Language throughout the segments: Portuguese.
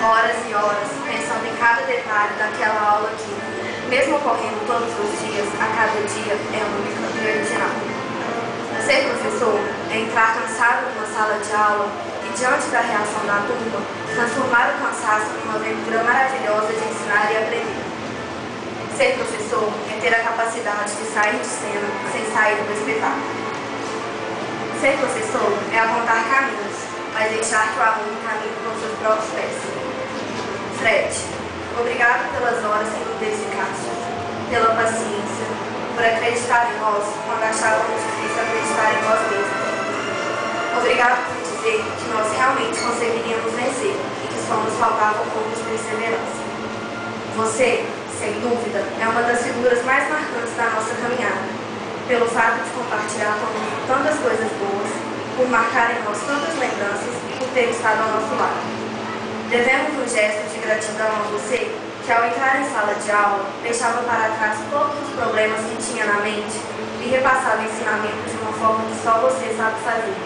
horas e horas, pensando em cada detalhe daquela aula que, mesmo ocorrendo todos os dias, a cada dia é única e original. Ser professor é entrar cansado numa sala de aula e, diante da reação da turma, transformar o cansaço numa aventura maravilhosa de ensinar e aprender. Ser professor é ter a capacidade de sair de cena sem sair do espetáculo. Ser professor é apontar caminhos, mas deixar que o aluno caminhe com seus próprios pés. Fred, obrigado pelas horas que nos dedicaste, pela paciência, por acreditar em nós quando achávamos difícil acreditar em nós mesmos. Obrigado por dizer que nós realmente conseguiríamos vencer e que só nos faltava um pouco de perseverança. Você, sem dúvida, é uma das figuras mais marcantes da nossa caminhada, pelo fato de compartilhar conosco tantas coisas boas, por marcar em nós tantas lembranças e por ter estado ao nosso lado. Devemos um gesto de gratidão a você, que ao entrar em sala de aula, deixava para trás todos os problemas que tinha na mente e repassava o ensinamento de uma forma que só você sabe fazer.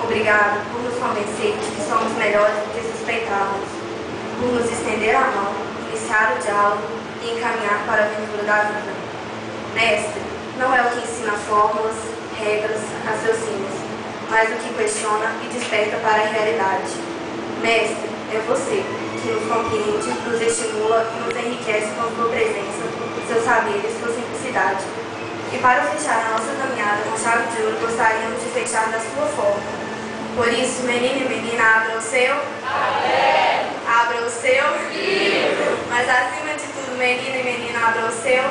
Obrigado por nos convencer de que somos melhores do que suspeitávamos, por nos estender a mão, iniciar o diálogo e encaminhar para a aventura da vida. Mestre, não é o que ensina fórmulas, regras, raciocínios, mas o que questiona e desperta para a realidade. Mestre, é você, que nos compreende, nos estimula e nos enriquece com sua presença, seus saberes, sua simplicidade. E para fechar a nossa caminhada com chave de ouro, gostaríamos de fechar da sua forma. Por isso, menino e menina, abra o seu... Abra o seu... Mas acima de tudo, menino e menina, abra o seu...